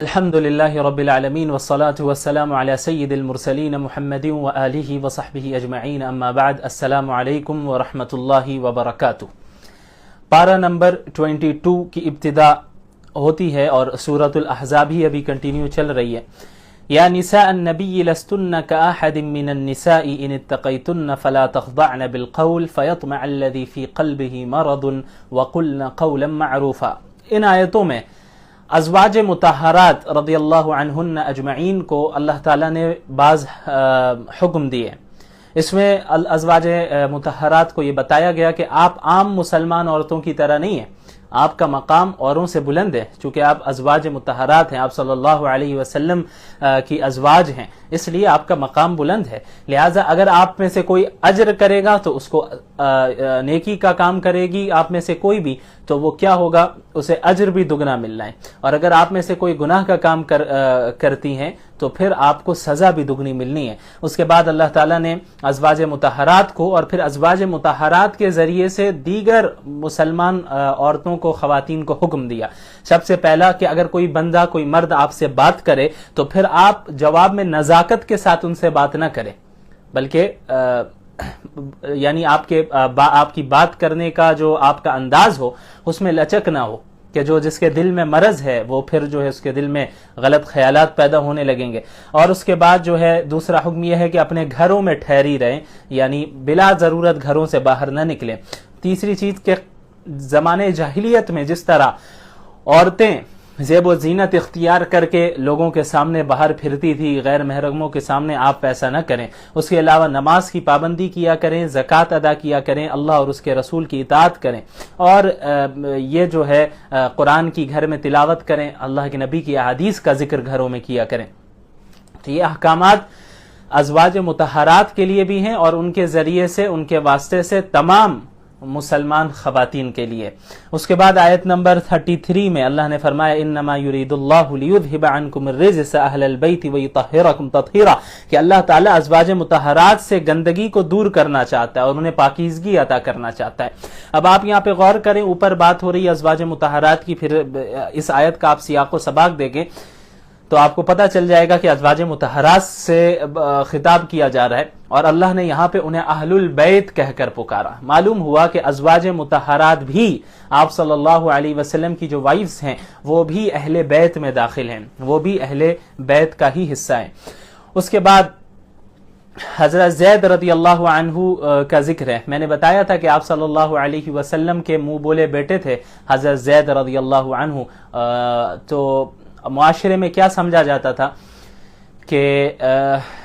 الحمدللہ رب العالمین والصلاة والسلام علی سید المرسلین محمد وآلہ وصحبہ اجمعین اما بعد السلام علیکم ورحمۃ اللہ وبرکاتہ۔ پارہ نمبر 22 کی ابتدا ہوتی ہے اور سورۃ الاحزاب ہی ابھی کنٹینیو چل رہی ہے۔ یا نساء النبی لستن کأحد من النساء ان اتقیتن فلا تخضعن بالقول فیطمع الذی فی قلبہ مرض وقلن قولا معروفا۔ ان آیتوں میں ازواج مطہرات رضی اللہ عنہن اجمعین کو اللہ تعالیٰ نے بعض حکم دیے۔ اس میں ازواج مطہرات کو یہ بتایا گیا کہ آپ عام مسلمان عورتوں کی طرح نہیں ہیں، آپ کا مقام اوروں سے بلند ہے، چونکہ آپ ازواج مطہرات ہیں، آپ صلی اللہ علیہ وسلم کی ازواج ہیں، اس لیے آپ کا مقام بلند ہے۔ لہٰذا اگر آپ میں سے کوئی اجر کرے گا تو اس کو نیکی کا کام کرے گی آپ میں سے کوئی بھی، تو وہ کیا ہوگا، اسے اجر بھی دگنا ملنا ہے، اور اگر آپ میں سے کوئی گناہ کا کام کرتی ہیں تو پھر آپ کو سزا بھی دگنی ملنی ہے۔ اس کے بعد اللہ تعالیٰ نے ازواج مطہرات کو اور پھر ازواج مطہرات کے ذریعے سے دیگر مسلمان عورتوں کو، خواتین کو حکم دیا۔ سب سے پہلا کہ اگر کوئی بندہ، کوئی مرد آپ سے بات کرے تو پھر آپ جواب میں نزاکت کے ساتھ ان سے بات نہ کریں، بلکہ یعنی آپ کی بات کرنے کا جو آپ کا انداز ہو اس میں لچک نہ ہو، کہ جس کے دل میں مرض ہے وہ پھر جو ہے اس کے دل میں غلط خیالات پیدا ہونے لگیں گے۔ اور اس کے بعد جو ہے دوسرا حکم یہ ہے کہ اپنے گھروں میں ٹھہری رہیں، یعنی بلا ضرورت گھروں سے باہر نہ نکلیں۔ تیسری چیز کہ زمانے جاہلیت میں جس طرح عورتیں زیب و زینت اختیار کر کے لوگوں کے سامنے باہر پھرتی تھی، غیر محرموں کے سامنے آپ ایسا نہ کریں۔ اس کے علاوہ نماز کی پابندی کیا کریں، زکوٰۃ ادا کیا کریں، اللہ اور اس کے رسول کی اطاعت کریں، اور یہ جو ہے قرآن کی گھر میں تلاوت کریں، اللہ کے نبی کی احادیث کا ذکر گھروں میں کیا کریں۔ تو یہ احکامات ازواج مطہرات کے لیے بھی ہیں اور ان کے ذریعے سے، ان کے واسطے سے تمام مسلمان خواتین کے لیے۔ اس کے بعد آیت نمبر 33 میں اللہ نے فرمایا انما یرید اللہ لیذھب عنکم الرجس اہل البیت ویطہرکم تطہیرا، کہ اللہ تعالیٰ ازواج مطہرات سے گندگی کو دور کرنا چاہتا ہے اور انہیں پاکیزگی عطا کرنا چاہتا ہے۔ اب آپ یہاں پہ غور کریں، اوپر بات ہو رہی ہے ازواج مطہرات کی، پھر اس آیت کا آپ سیاق و سباق دیکھیں تو آپ کو پتہ چل جائے گا کہ ازواج مطہرات سے خطاب کیا جا رہا ہے، اور اللہ نے یہاں پہ انہیں اہل البیت کہہ کر پکارا۔ معلوم ہوا کہ ازواج مطہرات بھی آپ صلی اللہ علیہ وسلم کی جو وائفز ہیں وہ بھی اہل بیت میں داخل ہیں، وہ بھی اہل بیت کا ہی حصہ ہیں۔ اس کے بعد حضرت زید رضی اللہ عنہ کا ذکر ہے۔ میں نے بتایا تھا کہ آپ صلی اللہ علیہ وسلم کے منہ بولے بیٹے تھے حضرت زید رضی اللہ عنہ۔ تو معاشرے میں کیا سمجھا جاتا تھا کہ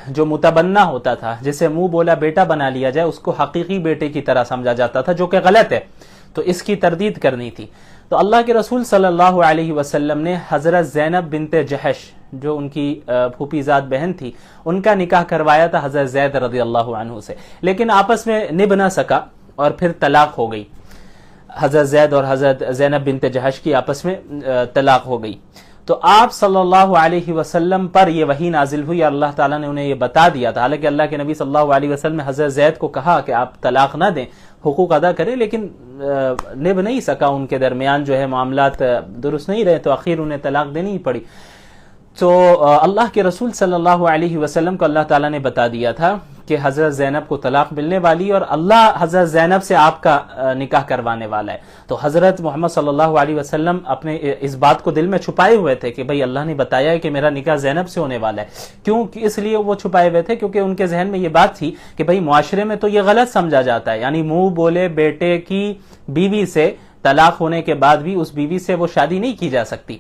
جو متبنہ ہوتا تھا، جسے منہ بولا بیٹا بنا لیا جائے، اس کو حقیقی بیٹے کی طرح سمجھا جاتا تھا، جو کہ غلط ہے، تو اس کی تردید کرنی تھی۔ تو اللہ کے رسول صلی اللہ علیہ وسلم نے حضرت زینب بنت جحش، جو ان کی پھوپھی زاد بہن تھی، ان کا نکاح کروایا تھا حضرت زید رضی اللہ عنہ سے، لیکن آپس میں نبھ نہ سکا اور پھر طلاق ہو گئی۔ حضرت زید اور حضرت زینب بنت جحش کی آپس میں طلاق ہو گئی۔ تو آپ صلی اللہ علیہ وسلم پر یہ وحی نازل ہوئی اور اللہ تعالیٰ نے انہیں یہ بتا دیا تھا۔ حالانکہ اللہ کے نبی صلی اللہ علیہ وسلم نے حضرت زید کو کہا کہ آپ طلاق نہ دیں، حقوق ادا کریں، لیکن نبھ نہیں سکا، ان کے درمیان جو ہے معاملات درست نہیں رہے، تو آخر انہیں طلاق دینی ہی پڑی۔ تو اللہ کے رسول صلی اللہ علیہ وسلم کو اللہ تعالیٰ نے بتا دیا تھا کہ حضرت زینب کو طلاق ملنے والی، اور اللہ حضرت زینب سے آپ کا نکاح کروانے والا ہے۔ تو حضرت محمد صلی اللہ علیہ وسلم اپنے اس بات کو دل میں چھپائے ہوئے تھے کہ بھئی اللہ نے بتایا ہے کہ میرا نکاح زینب سے ہونے والا ہے۔ کیوں؟ اس لیے وہ چھپائے ہوئے تھے کیونکہ ان کے ذہن میں یہ بات تھی کہ بھئی معاشرے میں تو یہ غلط سمجھا جاتا ہے، یعنی منہ بولے بیٹے کی بیوی سے طلاق ہونے کے بعد بھی اس بیوی سے وہ شادی نہیں کی جا سکتی۔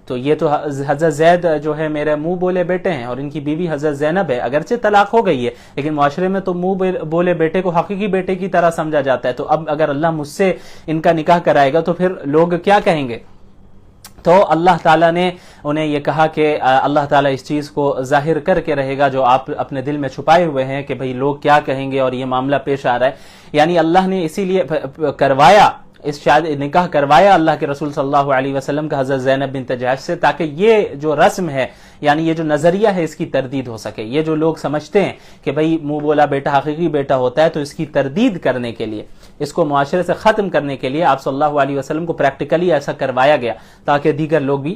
تو یہ تو حضرت زید جو ہے میرے منہ بولے بیٹے ہیں، اور ان کی بیوی حضرت زینب ہے، اگرچہ طلاق ہو گئی ہے لیکن معاشرے میں تو منہ بولے بیٹے کو حقیقی بیٹے کی طرح سمجھا جاتا ہے۔ تو اب اگر اللہ مجھ سے ان کا نکاح کرائے گا تو پھر لوگ کیا کہیں گے؟ تو اللہ تعالیٰ نے انہیں یہ کہا کہ اللہ تعالیٰ اس چیز کو ظاہر کر کے رہے گا جو آپ اپنے دل میں چھپائے ہوئے ہیں کہ بھئی لوگ کیا کہیں گے، اور یہ معاملہ پیش آ رہا ہے۔ یعنی اللہ نے اسی لیے کروایا، اس نکاح کروایا اللہ کے رسول صلی اللہ علیہ وسلم کا حضرت زینب بنت جحش سے، تاکہ یہ جو رسم ہے، یعنی یہ جو نظریہ ہے، اس کی تردید ہو سکے۔ یہ جو لوگ سمجھتے ہیں کہ بھئی منہ بولا بیٹا حقیقی بیٹا ہوتا ہے، تو اس کی تردید کرنے کے لیے، اس کو معاشرے سے ختم کرنے کے لیے آپ صلی اللہ علیہ وسلم کو پریکٹیکلی ایسا کروایا گیا تاکہ دیگر لوگ بھی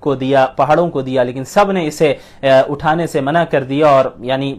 کو دیا, پہاڑوں کو دیا, لیکن سب نے اسے اٹھانے سے منع کر دیا اور یعنی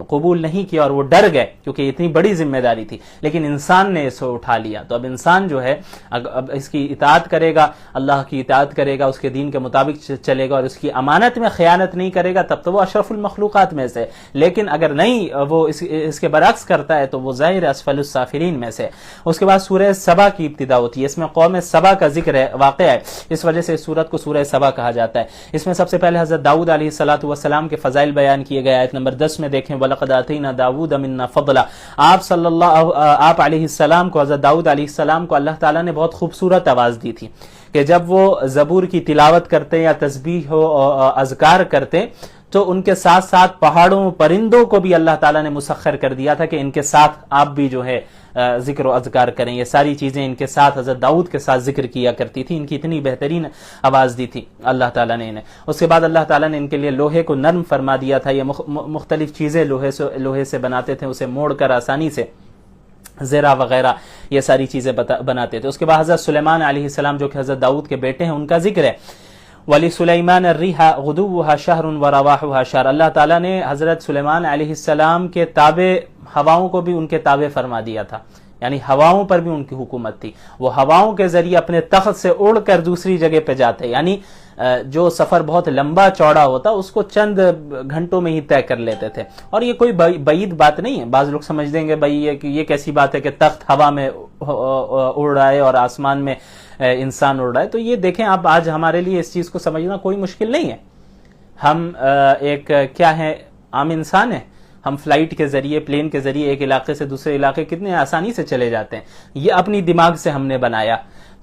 قبول نہیں کیا اور وہ ڈر گئے کیونکہ اتنی بڑی ذمہ داری تھی. لیکن انسان نے اسے اٹھا لیا. تو اب انسان جو ہے اب اس کی اطاعت کرے گا, اللہ کی اطاعت کرے گا, اس کے دین کے مطابق چلے گا اور اس کی امانت میں خیانت نہیں کرے گا, تب تو وہ اشرف المخلوقات میں سے. لیکن اگر نہیں وہ اس کے برعکس کرتا ہے تو وہ ظاہر اسفل السافلین میں سے. اس کے بعد سورہ سبا کی ابتدا ہوتی ہے. اس میں قوم سبا کا ذکر ہے, واقعہ ہے, اس وجہ سے اس سورت کو سورہ سبا کہا جاتا ہے. اس میں سب سے پہلے حضرت داؤد علیہ السلام کے فضائل بیان کیے گئے. آیت نمبر 10 میں دیکھیں وَلَقَدْ آتَيْنَا دَاوُودَ مِنَّا فَضْلًا. آپ علیہ السلام کو, حضرت داؤد علیہ السلام کو اللہ تعالیٰ نے بہت خوبصورت آواز دی تھی کہ جب وہ زبور کی تلاوت کرتے یا تسبیح و اذکار کرتے تو ان کے ساتھ ساتھ پہاڑوں پرندوں کو بھی اللہ تعالیٰ نے مسخر کر دیا تھا کہ ان کے ساتھ آپ بھی جو ہے ذکر و اذکار کریں. یہ ساری چیزیں ان کے ساتھ حضرت داؤد کے ساتھ ذکر کیا کرتی تھی. ان کی اتنی بہترین آواز دی تھی اللہ تعالیٰ نے انہیں. اس کے بعد اللہ تعالیٰ نے ان کے لیے لوہے کو نرم فرما دیا تھا. یہ مختلف چیزیں لوہے سے بناتے تھے, اسے موڑ کر آسانی سے زیرہ وغیرہ یہ ساری چیزیں بناتے تھے. اس کے بعد حضرت سلیمان علیہ السلام جو کہ حضرت داؤد کے بیٹے ہیں ان کا ذکر ہے. وَلِسُلَيْمَانَ الرِّيحَ غُدُوُّهَا شَهْرٌ وَرَوَاحُهَا شَهْرٌ. اللہ تعالیٰ نے حضرت سلیمان علیہ السلام کے تابع ہواؤں کو بھی ان کے تابع فرما دیا تھا, یعنی ہواؤں پر بھی ان کی حکومت تھی. وہ ہواؤں کے ذریعے اپنے تخت سے اڑ کر دوسری جگہ پہ جاتے, یعنی جو سفر بہت لمبا چوڑا ہوتا اس کو چند گھنٹوں میں ہی طے کر لیتے تھے. اور یہ کوئی بعید بات نہیں ہے. بعض لوگ سمجھ دیں گے بھائی یہ کیسی بات ہے کہ تخت ہوا میں اڑ رہا ہے اور آسمان میں انسان اڑ رہا ہے. تو یہ دیکھیں آپ, آج ہمارے لیے اس چیز کو سمجھنا کوئی مشکل نہیں ہے. ہم ایک کیا ہے, عام انسان ہیں. ہم فلائٹ کے ذریعے, پلین کے ذریعے ایک علاقے سے دوسرے علاقے کتنے آسانی سے چلے جاتے ہیں. یہ اپنی دماغ سے ہم نے بنایا.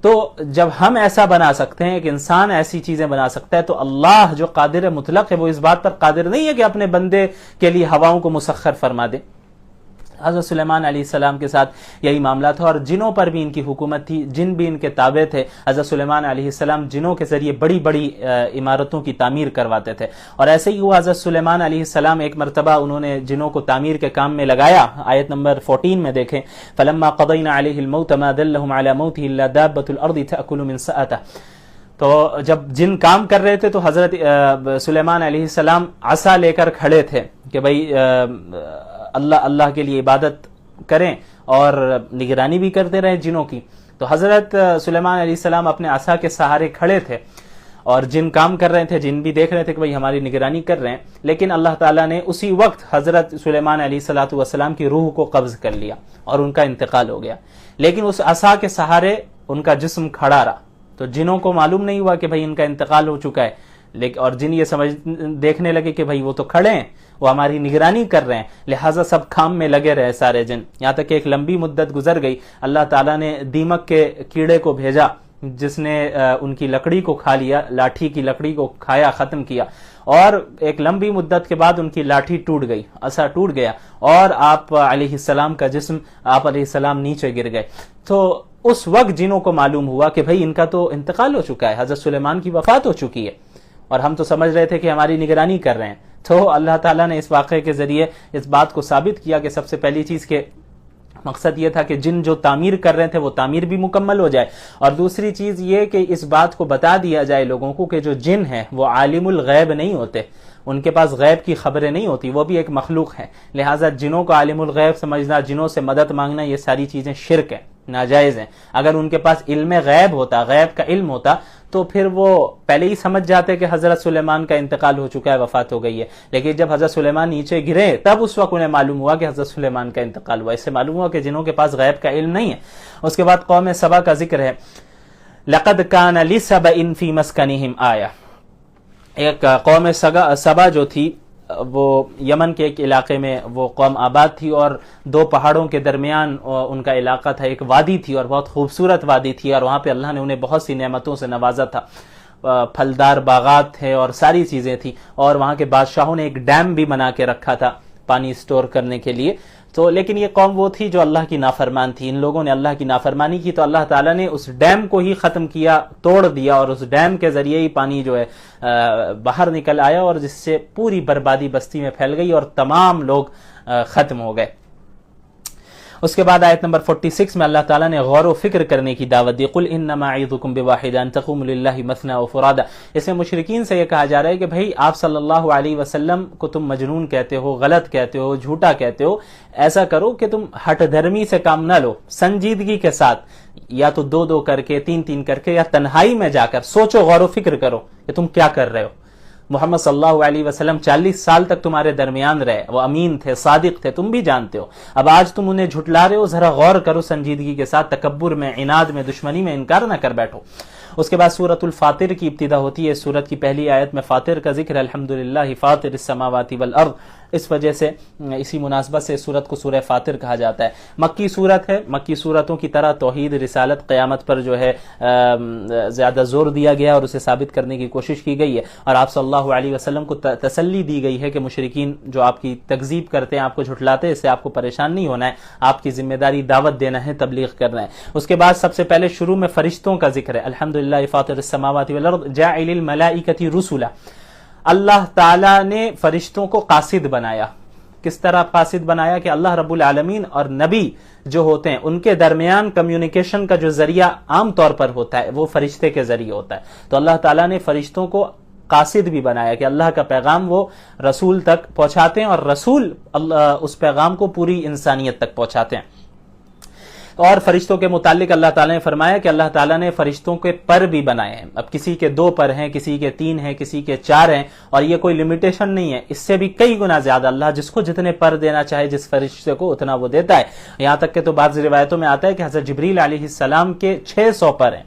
تو جب ہم ایسا بنا سکتے ہیں, ایک انسان ایسی چیزیں بنا سکتا ہے, تو اللہ جو قادر مطلق ہے وہ اس بات پر قادر نہیں ہے کہ اپنے بندے کے لیے ہواؤں کو مسخر فرما دے. حضرت سلیمان علیہ السلام کے ساتھ یہی معاملہ تھا اور جنوں پر بھی ان کی حکومت تھی, جن بھی ان کے تابع تھے. حضرت سلیمان علیہ السلام جنوں کے ذریعے بڑی بڑی عمارتوں کی تعمیر کرواتے تھے. اور ایسے ہی ہوا, حضرت سلیمان علیہ السلام ایک مرتبہ انہوں نے جنوں کو تعمیر کے کام میں لگایا. آیت نمبر 14 میں دیکھیں فَلَمَّا قَضَيْنَا عَلَيْهِ الْمَوْتَ مَا دَلَّهُمْ عَلَى مَوْتِهِ إِلَّا دَابَّةُ الْأَرْضِ تَأْكُلُ مِنْ سَأَتَهُ. تو جب جن کام کر رہے تھے تو حضرت سلیمان علیہ السلام عصا لے کر کھڑے تھے کہ بھائی اللہ کے لیے عبادت کریں اور نگرانی بھی کرتے رہے جنوں کی. تو حضرت سلیمان علیہ السلام اپنے عصا کے سہارے کھڑے تھے اور جن کام کر رہے تھے, جن بھی دیکھ رہے تھے کہ بھئی ہماری نگرانی کر رہے ہیں. لیکن اللہ تعالیٰ نے اسی وقت حضرت سلیمان علیہ السلام کی روح کو قبض کر لیا اور ان کا انتقال ہو گیا. لیکن اس عصا کے سہارے ان کا جسم کھڑا رہا. تو جنوں کو معلوم نہیں ہوا کہ بھئی ان کا انتقال ہو چکا ہے, اور جن یہ دیکھنے لگے کہ بھئی وہ تو کھڑے ہیں, وہ ہماری نگرانی کر رہے ہیں, لہٰذا سب کام میں لگے رہے سارے جن. یہاں تک کہ ایک لمبی مدت گزر گئی. اللہ تعالیٰ نے دیمک کے کیڑے کو بھیجا جس نے ان کی لکڑی کو کھا لیا, لاٹھی کی لکڑی کو کھایا, ختم کیا. اور ایک لمبی مدت کے بعد ان کی لاٹھی ٹوٹ گئی, عصا ٹوٹ گیا اور آپ علیہ السلام کا جسم, آپ علیہ السلام نیچے گر گئے. تو اس وقت جنوں کو معلوم ہوا کہ بھئی ان کا تو انتقال ہو چکا ہے, حضرت سلیمان کی وفات ہو چکی ہے, اور ہم تو سمجھ رہے تھے کہ ہماری نگرانی کر رہے ہیں. تو اللہ تعالیٰ نے اس واقعے کے ذریعے اس بات کو ثابت کیا کہ سب سے پہلی چیز کے مقصد یہ تھا کہ جن جو تعمیر کر رہے تھے وہ تعمیر بھی مکمل ہو جائے, اور دوسری چیز یہ کہ اس بات کو بتا دیا جائے لوگوں کو کہ جو جن ہیں وہ عالم الغیب نہیں ہوتے, ان کے پاس غیب کی خبریں نہیں ہوتی, وہ بھی ایک مخلوق ہے. لہٰذا جنوں کو عالم الغیب سمجھنا, جنوں سے مدد مانگنا, یہ ساری چیزیں شرک ہیں, ناجائز ہیں. اگر ان کے پاس علم غیب ہوتا, غیب کا علم ہوتا, تو پھر وہ پہلے ہی سمجھ جاتے کہ حضرت سلیمان کا انتقال ہو چکا ہے, وفات ہو گئی ہے. لیکن جب حضرت سلیمان نیچے گرے تب اس وقت انہیں معلوم ہوا کہ حضرت سلیمان کا انتقال ہوا. اس سے معلوم ہوا کہ جنوں کے پاس غیب کا علم نہیں ہے. اس کے بعد قوم سبا کا ذکر ہے. لقد کان لسبأ فی مسکنہم آیہ. ایک قوم سبا جو تھی وہ یمن کے ایک علاقے میں وہ قوم آباد تھی, اور دو پہاڑوں کے درمیان ان کا علاقہ تھا. ایک وادی تھی اور بہت خوبصورت وادی تھی, اور وہاں پہ اللہ نے انہیں بہت سی نعمتوں سے نوازا تھا. پھلدار باغات تھے اور ساری چیزیں تھیں, اور وہاں کے بادشاہوں نے ایک ڈیم بھی بنا کے رکھا تھا پانی سٹور کرنے کے لیے. تو لیکن یہ قوم وہ تھی جو اللہ کی نافرمان تھی. ان لوگوں نے اللہ کی نافرمانی کی تو اللہ تعالیٰ نے اس ڈیم کو ہی ختم کیا, توڑ دیا, اور اس ڈیم کے ذریعے ہی پانی جو ہے باہر نکل آیا, اور جس سے پوری بربادی بستی میں پھیل گئی اور تمام لوگ ختم ہو گئے. اس کے بعد آیت نمبر 46 میں اللہ تعالیٰ نے غور و فکر کرنے کی دعوت دی. قل انما اعظکم بواحدہ ان تقوموا للہ مثنی وفرادا. اس میں مشرکین سے یہ کہا جا رہا ہے کہ بھائی آپ صلی اللہ علیہ وسلم کو تم مجنون کہتے ہو، غلط کہتے ہو، جھوٹا کہتے ہو. ایسا کرو کہ تم ہٹ دھرمی سے کام نہ لو، سنجیدگی کے ساتھ یا تو دو دو کر کے، تین تین کر کے، یا تنہائی میں جا کر سوچو، غور و فکر کرو کہ تم کیا کر رہے ہو. محمد صلی اللہ علیہ وسلم 40 سال تک تمہارے درمیان رہے، وہ امین تھے، صادق تھے، تم بھی جانتے ہو. اب آج تم انہیں جھٹلا رہے ہو، ذرا غور کرو سنجیدگی کے ساتھ، تکبر میں، عناد میں، دشمنی میں انکار نہ کر بیٹھو. اس کے بعد سورۃ الفاطر کی ابتدا ہوتی ہے. سورت کی پہلی آیت میں فاطر کا ذکر ہے، الحمدللہ فاطر السماوات والارض. اس وجہ سے اسی مناسبت سے سورت کو سورہ فاطر کہا جاتا ہے. مکی سورت ہے. مکی سورتوں کی طرح توحید، رسالت، قیامت پر جو ہے زیادہ زور دیا گیا اور اسے ثابت کرنے کی کوشش کی گئی ہے. اور آپ صلی اللہ علیہ وسلم کو تسلی دی گئی ہے کہ مشرکین جو آپ کی تکذیب کرتے ہیں، آپ کو جھٹلاتے ہیں، اس سے آپ کو پریشان نہیں ہونا ہے. آپ کی ذمہ داری دعوت دینا ہے، تبلیغ کرنا ہے. اس کے بعد سب سے پہلے شروع میں فرشتوں کا ذکر ہے. الحمدللہ فاطر السماوات والارض جاعل الملائکۃ رسلا. اللہ تعالیٰ نے فرشتوں کو قاصد بنایا. کس طرح قاصد بنایا؟ کہ اللہ رب العالمین اور نبی جو ہوتے ہیں ان کے درمیان کمیونیکیشن کا جو ذریعہ عام طور پر ہوتا ہے وہ فرشتے کے ذریعے ہوتا ہے. تو اللہ تعالیٰ نے فرشتوں کو قاصد بھی بنایا کہ اللہ کا پیغام وہ رسول تک پہنچاتے ہیں، اور رسول اس پیغام کو پوری انسانیت تک پہنچاتے ہیں. اور فرشتوں کے متعلق اللہ تعالیٰ نے فرمایا کہ اللہ تعالیٰ نے فرشتوں کے پر بھی بنائے ہیں. اب کسی کے 2 پر ہیں، کسی کے 3 ہیں، کسی کے 4 ہیں، اور یہ کوئی لمیٹیشن نہیں ہے. اس سے بھی کئی گنا زیادہ اللہ جس کو جتنے پر دینا چاہے، جس فرشتے کو اتنا وہ دیتا ہے. یہاں تک کہ تو بعض روایتوں میں آتا ہے کہ حضرت جبریل علیہ السلام کے 600 پر ہیں.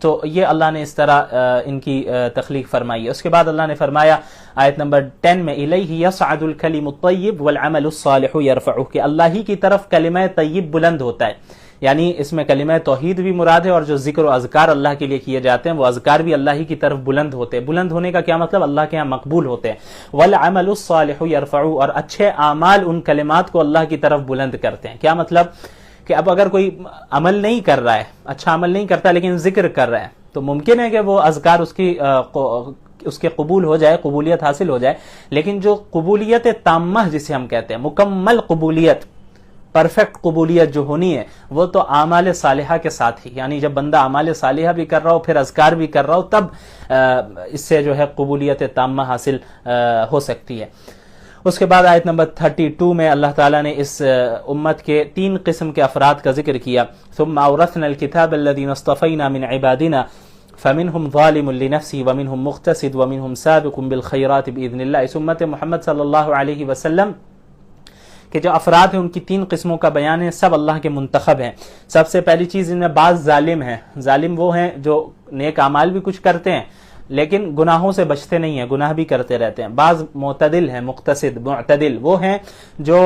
تو یہ اللہ نے اس طرح ان کی تخلیق فرمائی ہے. اس کے بعد اللہ نے فرمایا آیت نمبر 10 میں الیہ یصعد الکلم الطیب والعمل الصالح یرفعہ، کہ اللہ ہی کی طرف کلمہ طیب بلند ہوتا ہے. یعنی اس میں کلمہ توحید بھی مراد ہے، اور جو ذکر و اذکار اللہ کے لیے کیے جاتے ہیں وہ اذکار بھی اللہ ہی کی طرف بلند ہوتے ہیں. بلند ہونے کا کیا مطلب؟ اللہ کے ہاں مقبول ہوتے ہیں. والعمل الصالح یرفعہ، اور اچھے اعمال ان کلمات کو اللہ کی طرف بلند کرتے ہیں. کیا مطلب؟ کہ اب اگر کوئی عمل نہیں کر رہا ہے، اچھا عمل نہیں کرتا لیکن ذکر کر رہا ہے، تو ممکن ہے کہ وہ اذکار اس کے قبول ہو جائے، قبولیت حاصل ہو جائے. لیکن جو قبولیت تامہ جسے ہم کہتے ہیں، مکمل قبولیت، پرفیکٹ قبولیت جو ہونی ہے، وہ تو اعمال صالحہ کے ساتھ ہی. یعنی جب بندہ اعمال صالحہ بھی کر رہا ہو، پھر اذکار بھی کر رہا ہو، تب اس سے جو ہے قبولیت تامہ حاصل ہو سکتی ہے. اس کے بعد آیت نمبر 32 میں اللہ تعالیٰ نے اس امت کے 3 قسم کے افراد کا ذکر کیا. ثم اورثنا الكتاب الذين اصطفينا من عبادنا فمنهم ظالم لنفسه ومنهم مقتصد ومنهم سابق بالخيرات باذن الله. اس امت محمد صلی اللہ علیہ وسلم کہ جو افراد ہیں ان کی 3 قسموں کا بیان ہے، سب اللہ کے منتخب ہیں. سب سے پہلی چیز، ان میں بعض ظالم ہیں. ظالم وہ ہیں جو نیک اعمال بھی کچھ کرتے ہیں لیکن گناہوں سے بچتے نہیں ہیں، گناہ بھی کرتے رہتے ہیں. بعض معتدل ہیں، مقتصد، معتدل وہ ہیں جو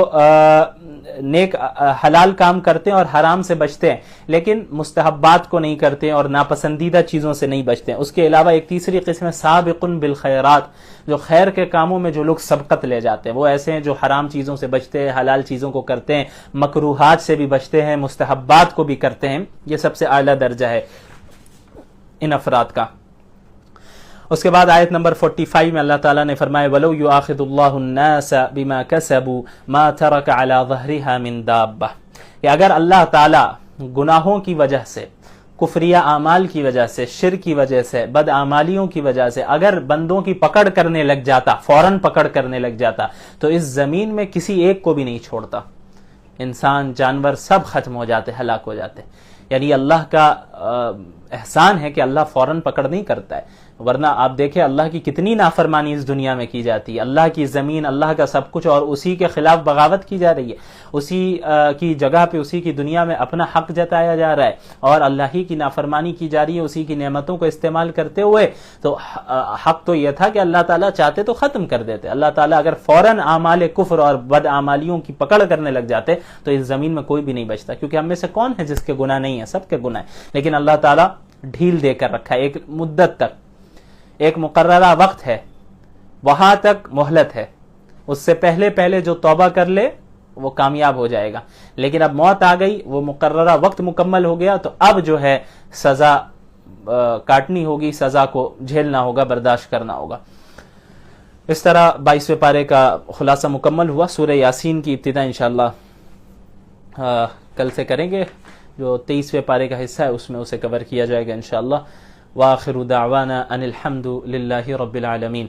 نیک حلال کام کرتے ہیں اور حرام سے بچتے ہیں لیکن مستحبات کو نہیں کرتے اور ناپسندیدہ چیزوں سے نہیں بچتے ہیں. اس کے علاوہ ایک تیسری قسم ہے سابق بالخیرات، جو خیر کے کاموں میں جو لوگ سبقت لے جاتے ہیں. وہ ایسے ہیں جو حرام چیزوں سے بچتے ہیں، حلال چیزوں کو کرتے ہیں، مکروہات سے بھی بچتے ہیں، مستحبات کو بھی کرتے ہیں. یہ سب سے اعلیٰ درجہ ہے ان افراد کا. اس کے بعد آیت نمبر 45 میں اللہ تعالیٰ نے فرمایا وَلَوْ يُؤَاخِذُ اللَّهُ النَّاسَ بِمَا كَسَبُوا مَا تَرَكَ عَلَى ظَهْرِهَا مِن دَابَّةٍ، کہ اگر اللہ تعالیٰ گناہوں کی وجہ سے، کفریہ اعمال کی وجہ سے، شرک کی وجہ سے، بد اعمالیوں کی وجہ سے اگر بندوں کی پکڑ کرنے لگ جاتا، فوراً پکڑ کرنے لگ جاتا، تو اس زمین میں کسی ایک کو بھی نہیں چھوڑتا. انسان، جانور سب ختم ہو جاتے، ہلاک ہو جاتے. یعنی اللہ کا احسان ہے کہ اللہ فوراً پکڑ نہیں کرتا ہے. ورنہ آپ دیکھیں اللہ کی کتنی نافرمانی اس دنیا میں کی جاتی ہے. اللہ کی زمین، اللہ کا سب کچھ، اور اسی کے خلاف بغاوت کی جا رہی ہے. اسی کی جگہ پہ، اسی کی دنیا میں اپنا حق جتایا جا رہا ہے اور اللہ ہی کی نافرمانی کی جا رہی ہے اسی کی نعمتوں کو استعمال کرتے ہوئے. تو حق تو یہ تھا کہ اللہ تعالیٰ چاہتے تو ختم کر دیتے. اللہ تعالیٰ اگر فوراً اعمال کفر اور بد اعمالیوں کی پکڑ کرنے لگ جاتے تو اس زمین میں کوئی بھی نہیں بچتا. کیونکہ ہم میں سے کون ہے جس کے گناہ نہیں ہیں؟ سب کے گناہ ہیں. لیکن اللہ تعالیٰ ڈھیل دے کر رکھا ہے. ایک مدت تک، ایک مقررہ وقت ہے، وہاں تک مہلت ہے. اس سے پہلے جو توبہ کر لے وہ کامیاب ہو جائے گا. لیکن اب موت آ گئی، وہ مقررہ وقت مکمل ہو گیا، تو اب جو ہے سزا کاٹنی ہوگی، سزا کو جھیلنا ہوگا، برداشت کرنا ہوگا. اس طرح 22ویں پارے کا خلاصہ مکمل ہوا. سورہ یاسین کی ابتدا انشاءاللہ کل سے کریں گے، جو 23ویں پارے کا حصہ ہے اس میں اسے کور کیا جائے گا انشاءاللہ۔ وآخر دعوانا ان الحمد للہ رب العالمین۔